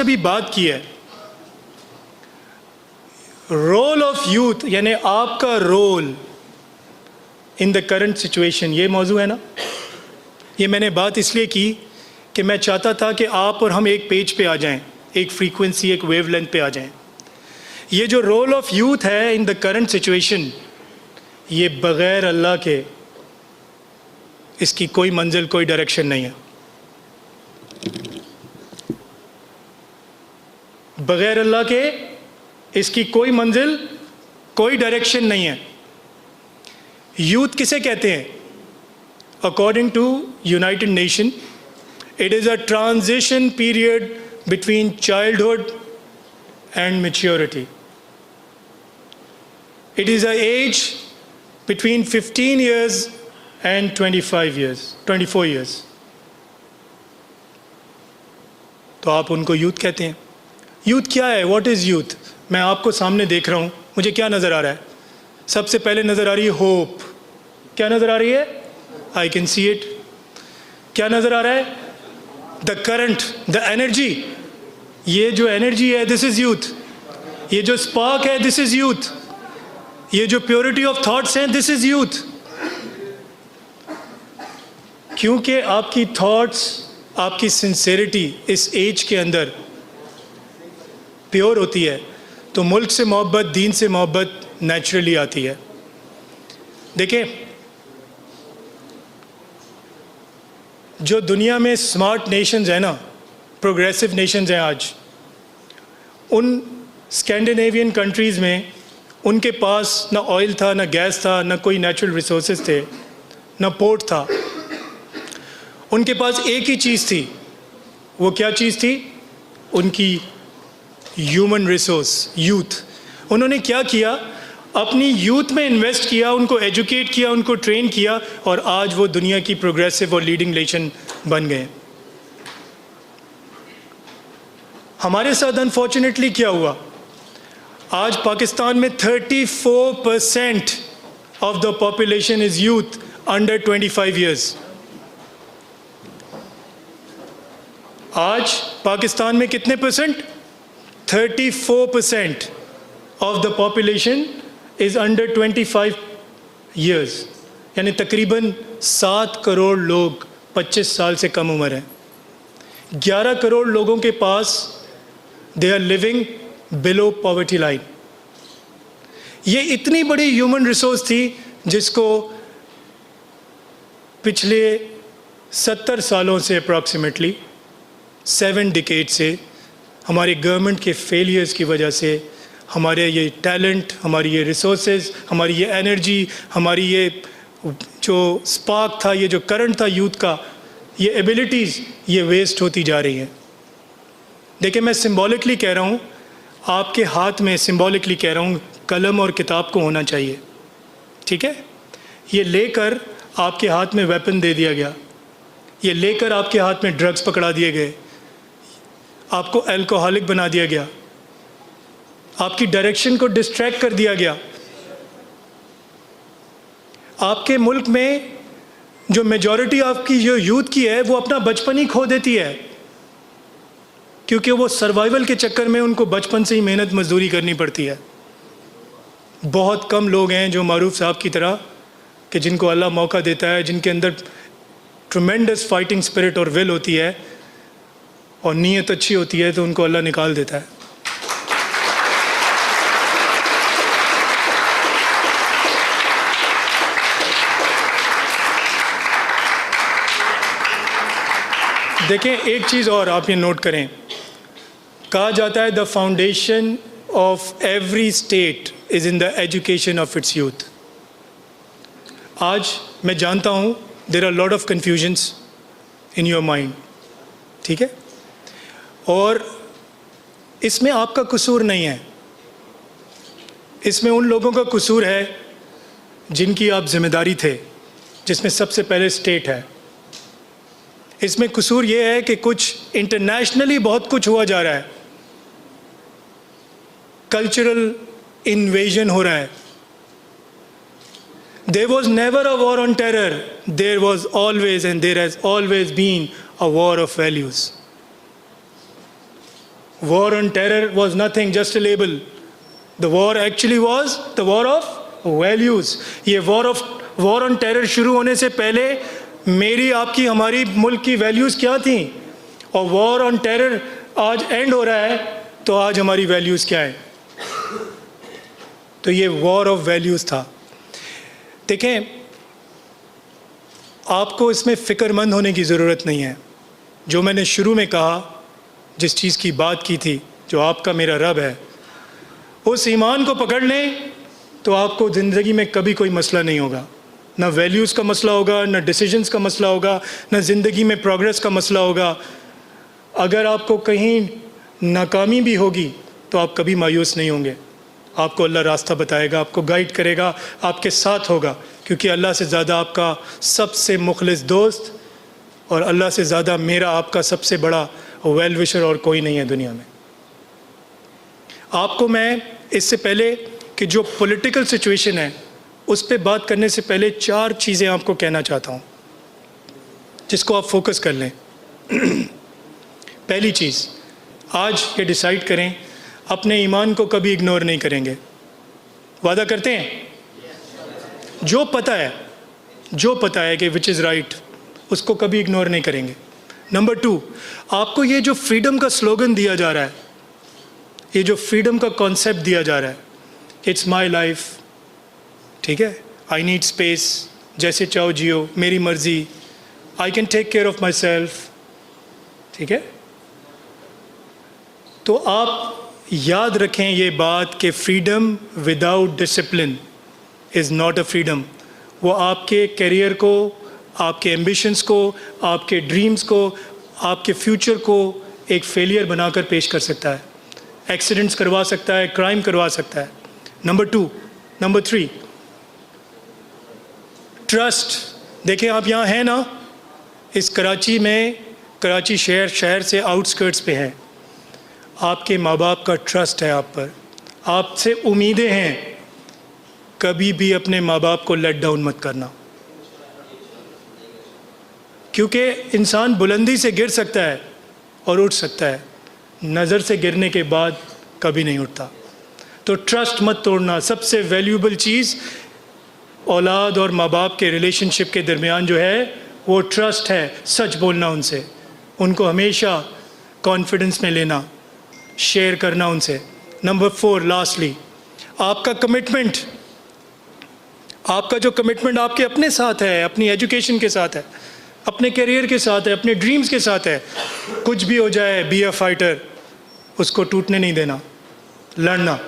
अभी बात की है रोल ऑफ यूथ, यानी आपका role in the current situation, ये मौजू है ना। ये मैंने बात इसलिए की कि मैं चाहता था कि आप और हम एक पेज पे आ जाएं, एक फ्रीक्वेंसी, एक वेवलेंथ पे आ जाएं। ये जो रोल ऑफ यूथ है इन द करंट सिचुएशन, ये बग़ैर अल्लाह के इसकी कोई मंजिल, कोई डायरेक्शन नहीं है। बग़ैर अल्लाह के इसकी कोई मंजिल, कोई डायरेक्शन नहीं है। यूथ किसे कहते हैं? According to United Nation, it is a transition period between childhood and maturity. It is a age between 15 years and 25 years, 24 years। तो आप उनको यूथ कहते हैं। यूथ क्या है? What is youth? मैं आपको सामने देख रहा हूँ, मुझे क्या नज़र आ रहा है? सबसे पहले नज़र आ रही है होप। क्या नज़र आ रही है? I can see it. क्या नज़र आ रहा है? The current, the energy. ये जो एनर्जी है, दिस इज़ यूथ। ये जो स्पार्क है, दिस इज़ यूथ। ये जो प्योरिटी ऑफ थॉट्स हैं, दिस इज़ यूथ। क्योंकि आपकी थॉट्स, आपकी सिंसेरिटी इस एज के अंदर प्योर होती है, तो मुल्क से मोहब्बत, दीन से मोहब्बत नेचुरली आती है। देखिए, जो दुनिया में स्मार्ट नेशंस हैं ना, प्रोग्रेसिव नेशंस हैं आज, उन स्कैंडिनेवियन कंट्रीज़ में उनके पास ना ऑयल था, ना गैस था, ना कोई नेचुरल रिसोर्सेज थे, ना पोर्ट था। उनके पास एक ही चीज़ थी। वो क्या चीज़ थी? उनकी ह्यूमन रिसोर्स, यूथ। उन्होंने क्या किया? अपनी यूथ में इन्वेस्ट किया, उनको एजुकेट किया, उनको ट्रेन किया, और आज वो दुनिया की प्रोग्रेसिव और लीडिंग नेशन बन गए। हमारे साथ अनफॉर्चुनेटली क्या हुआ? आज पाकिस्तान में 34% of the population is youth under 25 years। आज पाकिस्तान में कितने percent? 34% of the population is under 25 years, यानी तकरीबन 7 करोड़ लोग 25 साल से कम उम्र हैं। 11 करोड़ लोगों के पास they are living below poverty line. ये इतनी बड़ी ह्यूमन रिसोर्स थी जिसको पिछले 70 सालों से, अप्रॉक्सीमेटली 7 decades से, हमारी गवर्नमेंट के फेलियर्स की वजह से, हमारे ये टैलेंट, हमारी ये रिसोर्सेज, हमारी ये एनर्जी, हमारी ये जो स्पार्क था, ये जो करंट था यूथ का, ये एबिलिटीज़, ये वेस्ट होती जा रही हैं। देखिए, मैं सिंबॉलिकली कह रहा हूँ, आपके हाथ में सिंबॉलिकली कह रहा हूँ, कलम और किताब को होना चाहिए, ठीक है? ये लेकर आपके हाथ में वेपन दे दिया गया, ये लेकर आपके हाथ में ड्रग्स पकड़ा दिए गए, आपको अल्कोहलिक बना दिया गया, आपकी डायरेक्शन को डिस्ट्रैक्ट कर दिया गया। आपके मुल्क में जो मेजॉरिटी आपकी जो यूथ की है, वो अपना बचपन ही खो देती है, क्योंकि वो सर्वाइवल के चक्कर में उनको बचपन से ही मेहनत मजदूरी करनी पड़ती है। बहुत कम लोग हैं जो मारूफ साहब की तरह, कि जिनको अल्लाह मौका देता है, जिनके अंदर ट्रमेंडस फाइटिंग स्पिरिट और विल होती है और नीयत अच्छी होती है, तो उनको अल्लाह निकाल देता है। देखें, एक चीज़ और आप ये नोट करें, कहा जाता है the foundation of every state is in the education of its youth. आज मैं जानता हूँ there are lot of confusions in your mind, ठीक है? और इसमें आपका कसूर नहीं है, इसमें उन लोगों का कसूर है जिनकी आप जिम्मेदारी थे, जिसमें सबसे पहले स्टेट है। इसमें कसूर ये है कि कुछ इंटरनेशनली बहुत कुछ हुआ जा रहा है, कल्चरल इन्वेजन हो रहा है। There was never a war on terror. There was always and there has always been a war of values. War on terror was nothing, just a label. The war actually was the war of values. ये war on terror शुरू होने से पहले मेरी, आपकी, हमारी मुल्क की वैल्यूज़ क्या थी, और war on terror आज एंड हो रहा है तो आज हमारी वैल्यूज़ क्या है. तो ये war of values था. देखें, आपको इसमें फ़िक्रमंद होने की ज़रूरत नहीं है. जो मैंने शुरू में कहा, जिस चीज़ की बात की थी, जो आपका मेरा रब है, उस ईमान को पकड़ लें तो आपको ज़िंदगी में कभी कोई मसला नहीं होगा. ना वैल्यूज़ का मसला होगा, ना डिसीजंस का मसला होगा, ना ज़िंदगी में प्रोग्रेस का मसला होगा. अगर आपको कहीं नाकामी भी होगी तो आप कभी मायूस नहीं होंगे. आपको अल्लाह रास्ता बताएगा, आपको गाइड करेगा, आपके साथ होगा, क्योंकि अल्लाह से ज़्यादा आपका सबसे मुखलिस दोस्त और अल्लाह से ज़्यादा मेरा आपका सबसे बड़ा वेल विशर और कोई नहीं है दुनिया में. आपको मैं इससे पहले कि जो पॉलिटिकल सिचुएशन है उस पे बात करने से पहले 4 चीज़ें आपको कहना चाहता हूँ जिसको आप फोकस कर लें. पहली चीज़, आज ये डिसाइड करें अपने ईमान को कभी इग्नोर नहीं करेंगे. वादा करते हैं? जो पता है कि विच इज़ राइट, उसको कभी इग्नोर नहीं करेंगे. नंबर 2, आपको ये जो फ्रीडम का स्लोगन दिया जा रहा है, ये जो फ्रीडम का कॉन्सेप्ट दिया जा रहा है, इट्स माई लाइफ, ठीक है, आई नीड स्पेस, जैसे चाहो जियो, मेरी मर्ज़ी, I can take care of my self, ठीक है. तो आप याद रखें ये बात कि freedom without discipline is not a freedom. वो आपके करियर को, आपके एम्बिशंस को, आपके ड्रीम्स को, आपके फ्यूचर को एक फेलियर बनाकर पेश कर सकता है. एक्सीडेंट्स करवा सकता है, क्राइम करवा सकता है. Number 3, trust. देखें, आप यहाँ हैं ना, इस कराची में, कराची शहर से आउटस्कर्ट्स पे हैं. आपके माँ बाप का ट्रस्ट है आप पर, आपसे उम्मीदें हैं. कभी भी अपने माँ बाप को लेट डाउन मत करना, क्योंकि इंसान बुलंदी से गिर सकता है और उठ सकता है, नज़र से गिरने के बाद कभी नहीं उठता. तो ट्रस्ट मत तोड़ना. सबसे वैल्यूएबल चीज़ औलाद और माँ बाप के रिलेशनशिप के दरमियान जो है वो ट्रस्ट है. सच बोलना उनसे, उनको हमेशा कॉन्फिडेंस में लेना, शेयर करना उनसे. नंबर 4, लास्टली, आपका कमिटमेंट. आपका जो कमिटमेंट आपके अपने साथ है, अपनी एजुकेशन के साथ है, अपने करियर के साथ है, अपने ड्रीम्स के साथ है. कुछ भी हो जाए, बी अ फाइटर, उसको टूटने नहीं देना, लड़ना.